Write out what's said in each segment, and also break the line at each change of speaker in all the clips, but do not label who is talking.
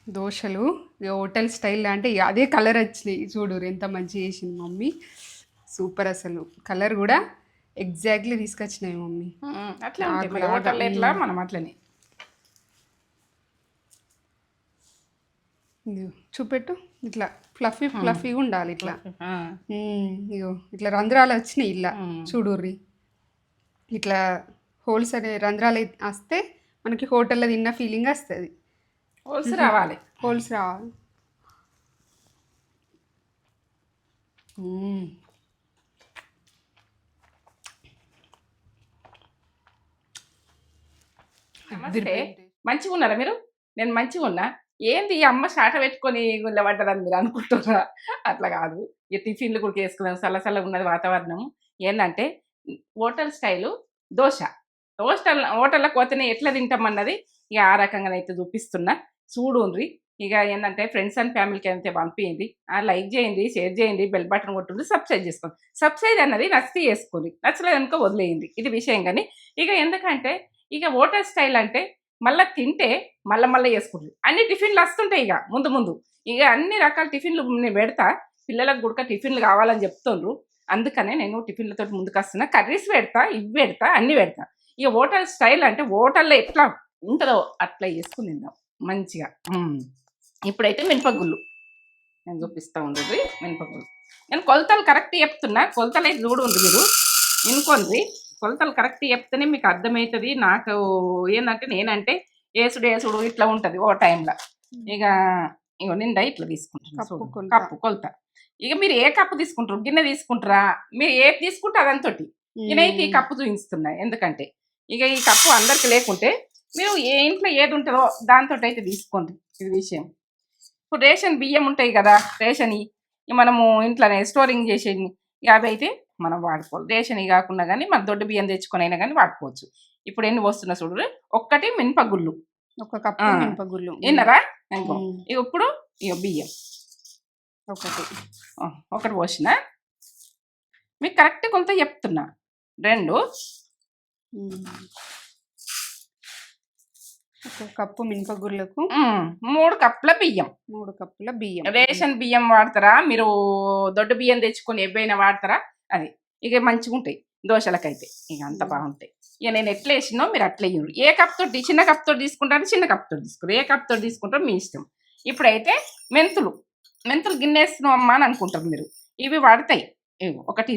దోశలు ఇక hotel style అంటే ఇక అదే కలర్ వచ్చినాయి చూడు ఎంత మంచిగా చేసింది మమ్మీ. సూపర్ అసలు కలర్ కూడా ఎగ్జాక్ట్లీ తీసుకొచ్చినాయి మమ్మీ.
అట్లా ఉంటాయి మరి
ఆకులాగా.
హోటల్లో ఎట్లా మనం అట్లనే.
ఇదిగో చూపెట్టు ఇట్లా ఫ్లఫీగా ఉండాలి ఇట్లా.
ఆ,
ఇగో ఇట్లా రంధ్రాలు వచ్చినాయి ఇలా
మ్మ్.
చూడుర్రి. ఇట్లా హోల్స్ అనే రంధ్రాలు వస్తే మనకి హోటల్లో తిన్న ఫీలింగ్ వస్తుంది.
హోల్స్ రావాలి.
హోల్స్ రావాలి. మ్మ్.
నమస్తే, మంచిగా ఉన్నారా మీరు? నేను మంచిగా ఉన్నా. ఏంది ఈ అమ్మ శాట పెట్టుకొని గుళ్ళబడ్డదని మీరు అనుకుంటున్నారా? అట్లా కాదు. ఈ టిఫిన్లు కూడా వేసుకున్నాం, చల్లగా ఉన్నది వాతావరణం. ఏంటంటే హోటల్ స్టైలు దోశ. హోటల్లోకి పోతేనే ఎట్లా తింటామన్నది ఇక ఆ రకంగానైతే చూపిస్తున్నా. చూడుండ్రి. ఇక ఏంటంటే ఫ్రెండ్స్ అండ్ ఫ్యామిలీకి అయితే పంపించండి. లైక్ చేయండి, షేర్ చేయండి, బెల్ బటన్ కొట్టుండి, సబ్స్క్రైబ్ చేసుకోండి. సబ్స్క్రైబ్ అన్నది నచ్చితే చేసుకోండి, నచ్చలేదు అనుకో వదిలేయండి. ఇది విషయం. కానీ ఇక ఎందుకంటే ఇక హోటల్ స్టైల్ అంటే మళ్ళీ తింటే మళ్ళీ చేసుకుంటుంది. అన్ని టిఫిన్లు వస్తుంటాయి ఇక ముందు ఇక అన్ని రకాల టిఫిన్లు నేను పెడతా. పిల్లలకు కూడా టిఫిన్లు కావాలని చెప్తుండ్రు. అందుకనే నేను టిఫిన్లతో ముందుకు వస్తున్నా. కర్రీస్ పెడతా, ఇవి పెడతా, అన్ని పెడతా. ఇక హోటల్ స్టైల్ అంటే హోటల్లో ఎట్లా ఉంటుందో అట్లా చేసుకుని తిందాం మంచిగా. ఇప్పుడైతే మినపగుళ్ళు నేను చూపిస్తూ ఉండదు. మినపగుళ్ళు నేను కొలతలు కరెక్ట్ చెప్తున్నా. కొలతలు అయితే చూడండి మీరు, వినుకోండి. కొలతలు కరెక్ట్ చెప్తేనే మీకు అర్థమవుతుంది. నాకు ఏంటంటే నేనంటే ఏసుడు ఇట్లా ఉంటుంది ఓ టైంలో. ఇక నిండా ఇట్లా తీసుకుంటాను కప్పు కొలత. ఇక మీరు ఏ కప్పు తీసుకుంటారు? గిన్నె తీసుకుంటారా? మీరు ఏది తీసుకుంటే అదంతోటి. నేనైతే ఈ కప్పు చూపిస్తున్నా. ఎందుకంటే ఇక ఈ కప్పు అందరికి లేకుంటే మీరు ఏ ఇంట్లో ఏది ఉంటుందో దాంతో అయితే తీసుకోండి. ఇది విషయం. ఇప్పుడు రేషన్ బియ్యం ఉంటాయి కదా, రేషన్ మనము ఇంట్లోనే స్టోరింగ్ చేసేది, అవి అయితే మనం వాడుకోవాలి. రేషన్ కాకుండా కానీ మన దొడ్డు బియ్యం తెచ్చుకొని అయినా కానీ వాడుకోవచ్చు. ఇప్పుడు ఎన్ని వస్తున్నా చూడు. ఒక్కటి మినపగుళ్ళు,
ఒక కప్పు మినపగుళ్ళు
విన్నరా? ఇప్పుడు ఇక బియ్యం ఒకటి పోసిన. మీకు కరెక్ట్ కొలత చెప్తున్నా. 2
ఒక కప్పు మినపగుళ్ళకు
3 కప్పుల బియ్యం.
3 కప్పుల బియ్యం.
రేషన్ బియ్యం వాడతారా, మీరు దొడ్డు బియ్యం తెచ్చుకొని ఎవైనా వాడతారా? అది ఇక మంచిగా ఉంటాయి దోశలకైతే. ఇక అంత బాగుంటాయి. ఇక నేను ఎట్లా వేసినో మీరు అట్లా వేయరు. ఏ కప్తో చిన్న కప్తో తీసుకుంటారు, చిన్న కప్తో తీసుకోరు. ఏ కప్తో తీసుకుంటారో మీ ఇష్టం. ఇప్పుడైతే మెంతులు గిన్నె వేస్తున్నాం అమ్మా అని అనుకుంటారు మీరు. ఇవి వాడతాయి. ఒక టీ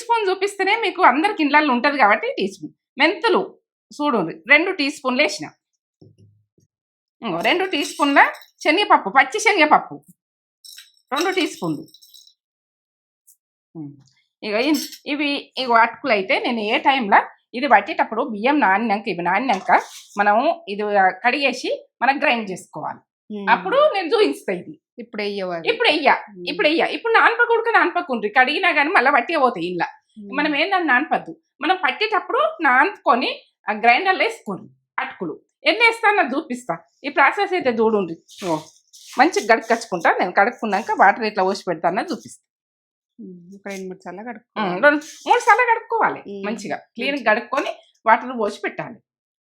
స్పూన్ చూపిస్తేనే మీకు అందరికి ఇళ్ళల్లో ఉంటుంది కాబట్టి టీ స్పూన్. మెంతులు చూడు 2 టీ స్పూన్లు వేసిన. 2 టీ స్పూన్ల శనగపప్పు, పచ్చి శనగపప్పు 2 టీ స్పూన్లు. ఇక ఇవి అటుకులు అయితే నేను ఏ టైంలో ఇది పట్టేటప్పుడు బియ్యం నానినాక మనము ఇది కడిగేసి మనం గ్రైండ్ చేసుకోవాలి. అప్పుడు నేను చూపిస్తా. ఇది ఇప్పుడు వెయ్య. ఇప్పుడు నానపకుండ్రి కడిగినా కానీ మళ్ళీ పట్టిగా పోతాయి. ఇలా మనం ఏంటని నానపద్దు. మనం పట్టేటప్పుడు నానుకొని ఆ గ్రైండర్లో వేసుకోండి. అటుకులు ఎన్ని వేస్తానో చూపిస్తా. ఈ ప్రాసెస్ అయితే చూడండి. మంచిగా గడుక్కొచ్చుకుంటా. నేను కడుక్కున్నాక వాటర్ ఇట్లా పోసి పెడతానని చూపిస్తా.
2-3 సార్లు
3 సార్లు కడుక్కోవాలి. మంచిగా క్లీన్ కడుక్కొని వాటర్ పోసి పెట్టాలి.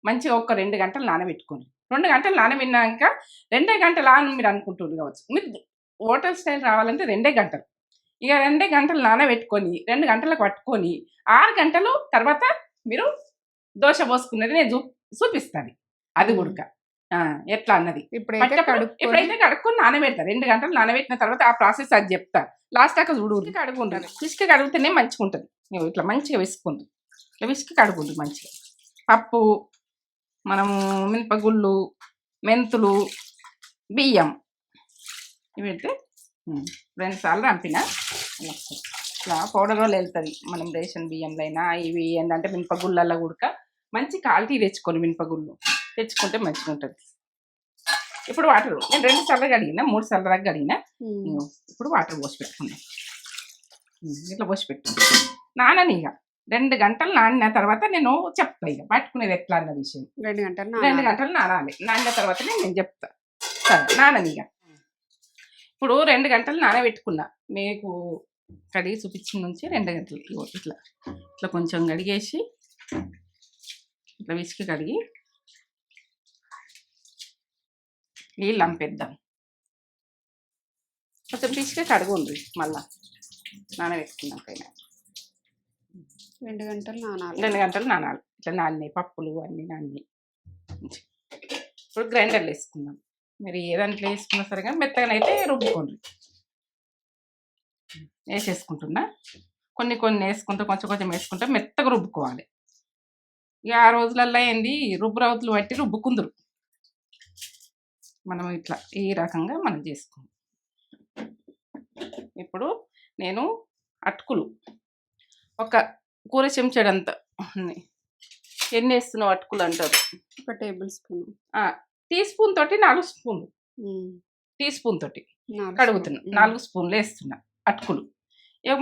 మంచిగా ఒక 2 గంటలు నానబెట్టుకోండి. 2 గంటలు నానబెట్టినాక 2 గంటలు అని మీరు అనుకుంటుంది కావచ్చు. మీరు హోటల్ స్టైల్ రావాలంటే 2 గంటలు. ఇక 2 గంటలు నానబెట్టుకొని 2 గంటలకు పట్టుకొని 6 గంటలు తర్వాత మీరు దోశ పోసుకునేది నేను చూపిస్తాను. అది ఉడక ఎట్లా అన్నది ఇప్పుడైతే కడుక్కొని నానబెడతా. 2 గంటలు నానబెట్టిన తర్వాత ఆ ప్రాసెస్ అది చెప్తా. లాస్ట్ దాకా చూడు. కడుగుంటుంది. విసుక కడిగితేనే మంచిగా ఉంటుంది. ఇట్లా మంచిగా విసుకుంది. ఇట్లా విసుక కడుగుంది మంచిగా. పప్పు, మనము మినపగుళ్ళు, మెంతులు, బియ్యం ఇవి అయితే 2 సార్లు రంపిన. ఇట్లా పౌడర్ వల్ల వెళ్తుంది. మనం రేషన్ బియ్యంలో అయినా ఇవి ఏంటంటే మినపగుళ్ళల్లో ఉడక మంచి క్వాలిటీ తెచ్చుకొని మినపగుళ్ళు తెచ్చుకుంటే మంచిగా ఉంటుంది. ఇప్పుడు వాటర్ నేను 2 సార్లు కడిగిన, 3 సార్లు దాకా కడిగిన. ఇప్పుడు వాటర్ పోసి పెట్టుకున్నాను. ఇట్లా పోసి పెట్టుకున్నాను. నానని ఇక 2 గంటలు నానిన తర్వాత నేను చెప్తా ఇక పట్టుకునేది ఎట్లా అన్న విషయం.
2 గంటలు
నానాలి. నానిన తర్వాత నేను చెప్తా. సరే నానని ఇక ఇప్పుడు 2 గంటలు నానబెట్టుకున్నా. మీకు కడిగి చూపించిన నుంచి 2 గంటలు ఇట్లా కొంచెం కడిగేసి ఇట్లా విసికి కడిగి నీళ్ళు అంపేద్దాం. కొంచెం పిసికే కడుగుంది మళ్ళా నానబెట్టుకున్నాకైనా
2 గంటలు నానాలి.
2 గంటలు నానాలి. ఇట్లా నానినాయి పప్పులు అన్నీ నానినాయి. ఇప్పుడు గ్రైండర్లో వేసుకుందాం. మీరు ఏ దాంట్లో వేసుకున్నా సరే కానీ మెత్తగానైతే రుబ్బుకోండి. వేసేసుకుంటున్నా. కొన్ని కొన్ని వేసుకుంటూ కొంచెం కొంచెం వేసుకుంటే మెత్తగా రుబ్బుకోవాలి. ఇక ఆ రోజులల్లో ఏంది రుబ్బు రౌతులు బట్టి రుబ్బుకుందరు. మనం ఇట్లా ఈ రకంగా మనం చేసుకుందాం. ఇప్పుడు నేను అటుకులు ఒక కూర చెంచాడంత ఎన్ని వేస్తున్నావు అటుకులు అంటారు.
1 టేబుల్ స్పూన్.
టీ స్పూన్ తోటి 4 స్పూన్లు. టీ స్పూన్ తోటి కడుగుతున్నా. 4 స్పూన్లు వేస్తున్నా అటుకులు.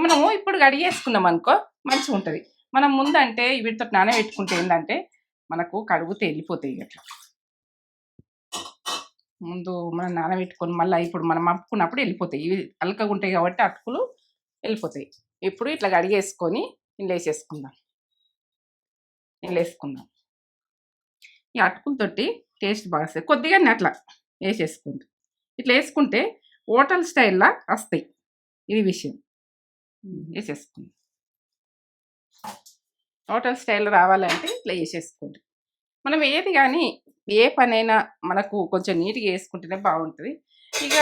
మనము ఇప్పుడు కడిగేసుకున్నాం అనుకో మంచిగా ఉంటుంది. మనం ముందంటే వీటితో నానబెట్టుకుంటే ఏంటంటే మనకు కడుగుతే వెళ్ళిపోతాయి. అట్లా ముందు మనం నానబెట్టుకొని మళ్ళీ ఇప్పుడు మనం మప్పుకున్నప్పుడు వెళ్ళిపోతాయి. ఇవి అలకగా ఉంటాయి కాబట్టి అటుకులు వెళ్ళిపోతాయి. ఇప్పుడు ఇట్లా కడిగేసుకొని ఇందులో వేసేసుకుందాం. ఈ అటుకులతోటి టేస్ట్ బాగా వస్తాయి. కొద్దిగానే అట్లా వేసేసుకుంది. ఇట్లా వేసుకుంటే హోటల్ స్టైల్లా వస్తాయి. ఇది విషయం. వేసేసుకుంది. హోటల్ స్టైల్లో రావాలంటే ఇట్లా వేసేసుకోండి. మనం ఏది కానీ ఏ పనైనా మనకు కొంచెం నీట్గా వేసుకుంటేనే బాగుంటుంది. ఇక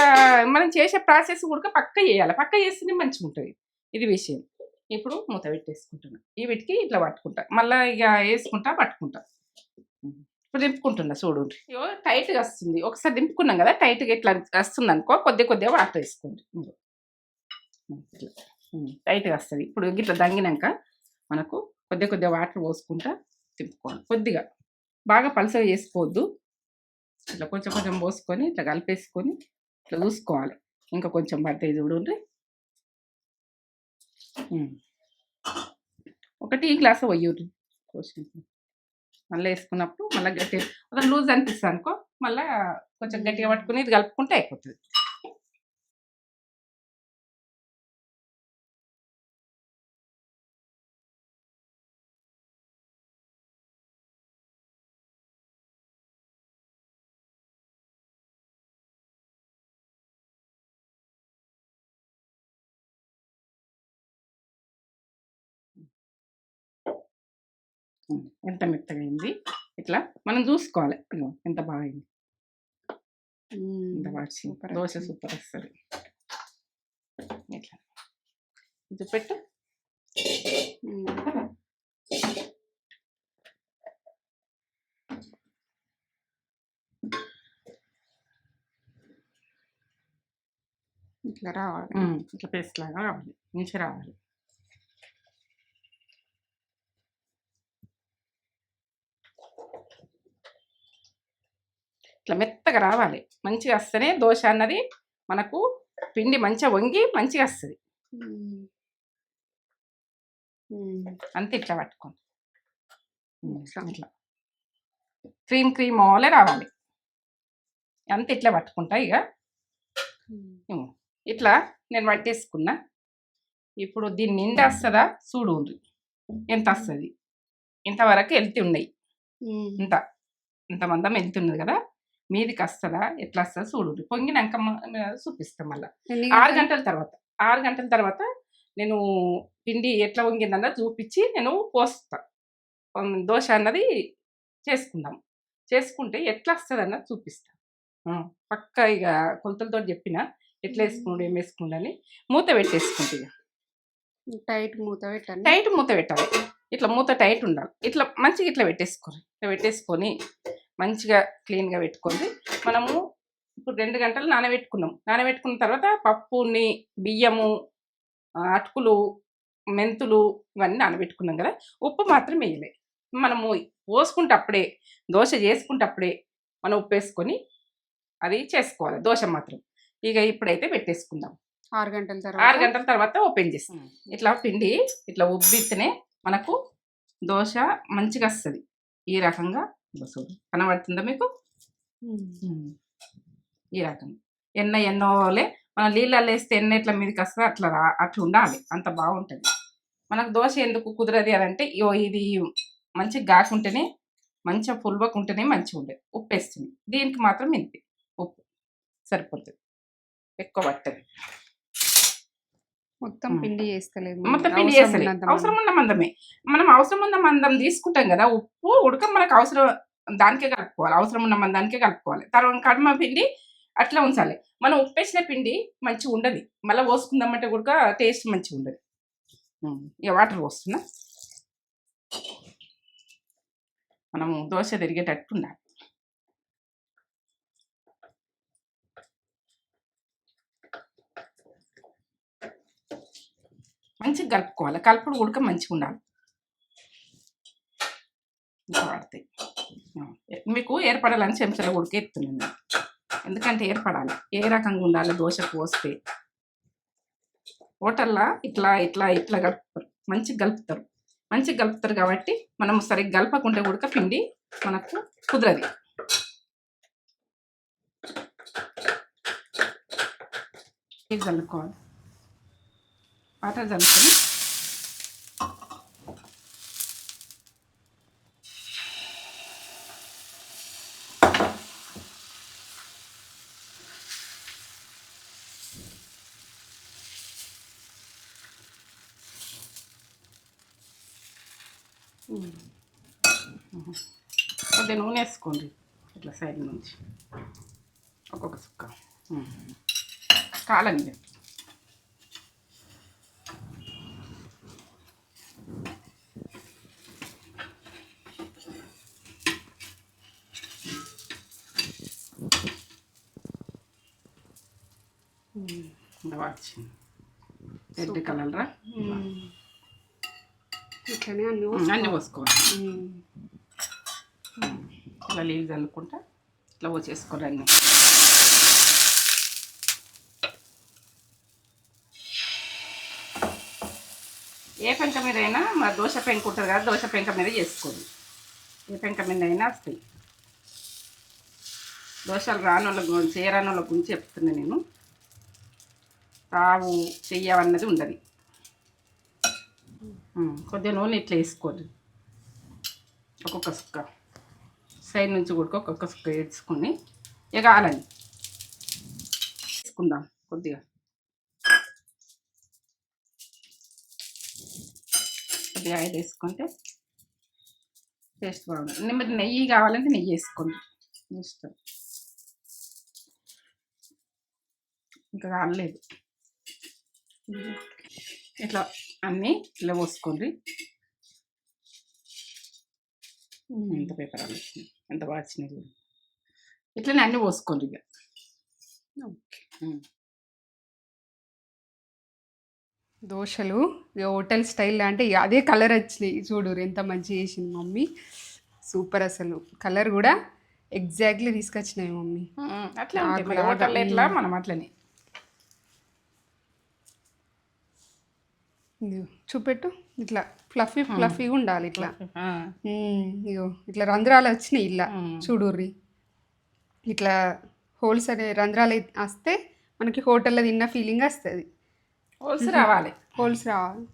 మనం చేసే ప్రాసెస్ కూడా పక్క చేయాలి. పక్క చేస్తేనే మంచిగా ఉంటుంది. ఇది విషయం. ఇప్పుడు మూత పెట్టేసుకుంటున్నా. ఈ వీటికి ఇట్లా పట్టుకుంటా. మళ్ళీ ఇక వేసుకుంటా పట్టుకుంటా. ఇప్పుడు దింపుకుంటున్నా. చూడండి టైట్గా వస్తుంది. ఒకసారి దింపుకున్నాం కదా టైట్గా ఇట్లా వస్తుంది అనుకో కొద్దిగా వాటర్ వేసుకోండి. మీరు టైట్గా వస్తుంది. ఇప్పుడు ఇట్లా దంగినాక మనకు కొద్దిగా వాటర్ పోసుకుంటా తిప్పుకోవాలి. కొద్దిగా బాగా పలసగా చేసుకోవద్దు. ఇట్లా కొంచెం కొంచెం పోసుకొని ఇట్లా కలిపేసుకొని ఇట్లా చూసుకోవాలి. ఇంకా కొంచెం పడతాయి చూడండి. ఒక టీ గ్లాస్ పోయి మళ్ళీ వేసుకున్నప్పుడు మళ్ళీ గట్టి అదే లూజ్ అనిపిస్తుంది అనుకో మళ్ళీ కొంచెం గట్టిగా పట్టుకుని ఇది కలుపుకుంటే అయిపోతుంది. ఎంత మెత్తగా అయింది. ఇట్లా మనం చూసుకోవాలి. ఎంత బాగా అయింది. ఎంత బాగా దోశ సూపర్ వస్తుంది. ఇట్లా ఇది పెట్టు.
ఇట్లా రావాలి.
ఇట్లా పేస్ట్ లాగా రావాలి. మంచిగా రావాలి. ఇట్లా మెత్తగా రావాలి. మంచిగా వస్తేనే దోశ అన్నది మనకు పిండి మంచిగా వంగి మంచిగా వస్తుంది. అంతే ఇట్లా పట్టుకోండి. ఇట్లా క్రీమ్ ఓలే రావాలి. అంతే ఇట్లా పట్టుకుంటా. ఇక ఇట్లా నేను పట్టేసుకున్నా. ఇప్పుడు దీన్ని నిండా వస్తుందా చూడు. ఎంత వస్తుంది. ఇంతవరకు వెళ్తూ ఉన్నాయి. ఇంతమందం వెళ్తున్నది కదా మీదికి వస్తుందా ఎట్లా వస్తుందా చూడు. పొంగినాక చూపిస్తాం. మళ్ళీ 6 గంటల తర్వాత నేను పిండి ఎట్లా వంగిందన్న చూపించి నేను పోస్తా. దోశ అన్నది చేసుకుంటే ఎట్లా వస్తుంది అన్నది చూపిస్తా. పక్క ఇక కొలతలతో చెప్పిన ఎట్లా వేసుకున్నాడు ఏం వేసుకున్నాడు అని మూత పెట్టేసుకుంటే
టైట్ మూత
పెట్టాలి. ఇట్లా మూత టైట్ ఉండాలి. ఇట్లా మంచిగా ఇట్లా పెట్టేసుకొని మంచిగా క్లీన్గా పెట్టుకోండి. మనము ఇప్పుడు 2 గంటలు నానబెట్టుకున్న తర్వాత పప్పుని బియ్యము అటుకులు మెంతులు ఇవన్నీ నానబెట్టుకున్నాం కదా. ఉప్పు మాత్రం వేయలే. మనము పోసుకుంటప్పుడే దోశ చేసుకుంటప్పుడే మనం ఉప్పు వేసుకొని అది చేసుకోవాలి దోశ మాత్రం. ఇక ఇప్పుడైతే పెట్టేసుకుందాం.
6 గంటల
తర్వాత ఓపెన్ చేస్తాం. ఇట్లా పిండి ఇట్లా ఉబ్బితేనే మనకు దోశ మంచిగా వస్తుంది. ఈ రకంగా కనబడుతుందా మీకు? ఈ రకంగా ఎన్నోలే మనం నీళ్ళల్లో వేస్తే ఎన్న ఎట్లా మీదకి వస్తుంది అట్లా ఉండాలి. అంత బాగుంటుంది. మనకు దోశ ఎందుకు కుదరది అని అంటే ఇది మంచిగా గాకుంటేనే మంచిగా పుల్వకుంటేనే మంచిగా ఉండేది. ఉప్పు వేస్తుంది. దీనికి మాత్రం ఇంతే ఉప్పు. సరిపోతుంది, ఎక్కువ పట్టదు.
మొత్తం పిండి చేస్తలేదు
మొత్తం
మమ్మీ.
పిండి
అవసరం
చేస్తలే,
ఉన్నంత
అవసరం ఉన్న మందమే. మనం అవసరం ఉన్న మందం తీసుకుంటాం కదా, ఉప్పు ఉడక మనకు అవసరం దానికే కలుపుకోవాలి, అవసరం ఉన్న మందానికే కలుపుకోవాలి. తర్వాత కడమ పిండి అట్లా ఉంచాలి. మనం ఉప్పు వేసిన పిండి మంచిగా ఉండదు, మళ్ళీ పోసుకుందామంటే కూడా టేస్ట్ మంచిగా ఉండదు. ఇక వాటర్ పోస్తున్నా, మనము దోశ తిరిగేటట్టు ఉండాలి. మంచిగా కలుపుకోవాలి, కలుపుడు ఉడక మంచిగా ఉండాలి. ఇంకా పడతాయి మీకు ఏర్పడాలని చెంచాల ఉడికి ఎత్తున్నాను, ఎందుకంటే ఏర్పడాలి. ఏ రకంగా ఉండాలి దోశ పోస్తే. హోటల్లో ఇట్లా ఇట్లా ఇట్లా కలుపుతారు, మంచిగా కలుపుతారు, మంచిగా కలుపుతారు కాబట్టి మనం సరిగ్గా కలపకుంటే ఉడక పిండి మనకు కుదరది. ఇది చల్లుకోవాలి, వాటర్ చల్లుకొని కొద్దిగా నూనె వేసుకోండి ఇట్లా సైడ్ నుంచి ఒక్కొక్క సుక్క కాలండి. వచ్చింది రెడ్ కలర్ రా,
ఇట్లనే
అన్నీ పోసుకోవాలి. ఇట్లా నీళ్ళు చల్లుకుంటా ఇట్లా పోసేసుకోండి అన్నీ. ఏ పెంక మీద అయినా మా దోశ పెంక ఉంటుంది కదా, దోశ పెంక మీద చేసుకోండి. ఏ పెంక మీద అయినా వస్తాయి. దోశలు రాని వాళ్ళ గురించి, చేయరాని వాళ్ళ గురించి చెప్తున్నా నేను. తావు చెయ్యవన్నది ఉండదు. కొద్దిగా నూనె ఇట్లా వేసుకోండి, ఒక్కొక్క సుక్క సైడ్ నుంచి కూడా ఒక్కొక్క సుక్క వేసుకొని ఇక ఆలని వేసుకుందాం. కొద్దిగా కొద్దిగా ఆయిల్ వేసుకుంటే టేస్ట్ బాగుంటుంది. మరి నెయ్యి కావాలంటే నెయ్యి వేసుకోండి, ఇష్టం. ఇంకా కాలేదు, ఇట్లా అన్నీ ఇట్లా పోసుకోండి. ఎంత పేపర్ వచ్చింది, ఎంత బాగా వచ్చినాయి. ఇట్లనే అన్నీ పోసుకోండి ఇక.
దోశలు హోటల్ స్టైల్ అంటే అదే కలర్ వచ్చినాయి చూడు, ఎంత మంచిగా చేసింది మమ్మీ. సూపర్ అసలు, కలర్ కూడా ఎగ్జాక్ట్లీ తీసుకొచ్చినాయి మమ్మీ.
అట్లా హోటల్ ఎట్లా మనం అట్లనే.
చూపెట్టు, ఇట్లా ఫ్లఫీ ఫ్లఫీగా ఉండాలి ఇట్లా. ఇగో ఇట్లా రంధ్రాలు వచ్చినాయి ఇలా చూడుర్రి, ఇట్లా హోల్స్ అనే రంధ్రాలు వస్తే మనకి హోటల్లో తిన్న ఫీలింగ్ వస్తుంది.
హోల్స్ రావాలి,
హోల్స్ రావాలి.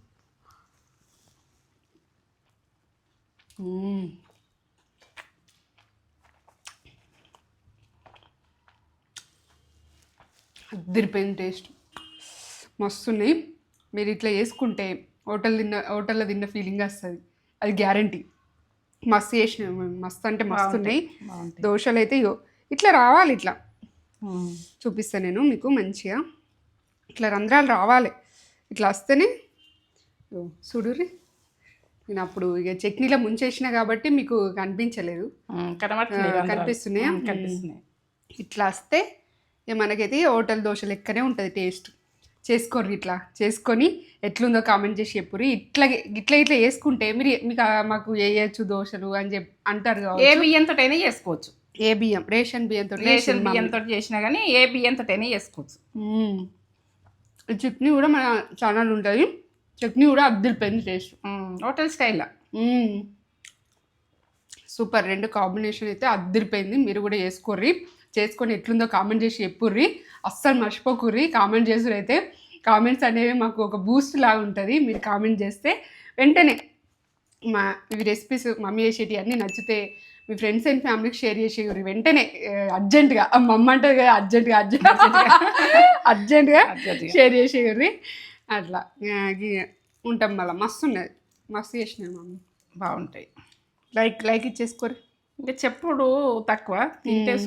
అదిరిపోయింది, టేస్ట్ మస్తున్నాయి. మీరు ఇట్లా చేసుకుంటే హోటల్లో తిన్న ఫీలింగ్ వస్తుంది, అది గ్యారంటీ. మస్తు చేసిన, మస్తు అంటే మస్తు ఉన్నాయి దోశలు అయితే. ఇట్లా రావాలి, ఇట్లా చూపిస్తాను నేను మీకు మంచిగా. ఇట్లా రంధ్రాలు రావాలి, ఇట్లా వస్తేనే. చూడుర్రి, నేను అప్పుడు ఇక చట్నీలో ముంచేసిన కాబట్టి మీకు కనిపించలేదు, కనిపిస్తున్నాయా? ఇట్లా వస్తే ఇక మనకైతే హోటల్ దోశ లెక్కనే ఉంటుంది టేస్ట్. చేసుకోర్రి, ఇట్లా చేసుకొని ఎట్లుందో కామెంట్ చేసి చెప్పుర్రి. ఇట్లా ఇట్లా ఇట్లా వేసుకుంటే మీరు మీకు మాకు వేయచ్చు దోశలు అని అంటారు కదా.
ఏ బియ్యంతో అయినా చేసుకోవచ్చు,
ఏ బియ్యం, రేషన్ బియ్యంతో,
రేషన్ బియ్యంతో చేసినా కానీ ఏ బియ్యంతో అయినా చేసుకోవచ్చు.
ఈ చట్నీ కూడా మన ఛానల్ ఉంటుంది, చట్నీ కూడా అద్దరిపోయింది టేస్ట్,
హోటల్ స్టైల్లో
సూపర్. రెండు కాంబినేషన్ అయితే అద్దరిపోయింది. మీరు కూడా చేసుకోర్రి, చేసుకొని ఎట్లుందో కామెంట్ చేసి చెప్పుర్రి. అస్సలు మర్చిపోకుర్రి కామెంట్ చేసురు. అయితే కామెంట్స్ అనేవి మాకు ఒక బూస్ట్ లాగా ఉంటుంది. మీరు కామెంట్ చేస్తే వెంటనే ఇవి రెసిపీస్ మమ్మీ చేసేటి అన్నీ నచ్చితే మీ ఫ్రెండ్స్ అండ్ ఫ్యామిలీకి షేర్ చేసేయరు వెంటనే అర్జెంటుగా మా అమ్మ అంటే కదా అర్జెంటుగా
అర్జెంటుగా.
షేర్ చేసేయర్రి అట్లా ఉంటాం మళ్ళీ మస్తు ఉన్నది మస్తు చేసినాయి మమ్మీ
బాగుంటాయి.
లైక్ ఇచ్చేసుకోరు
ఇంకా చెప్పుడు తక్కువ తింటే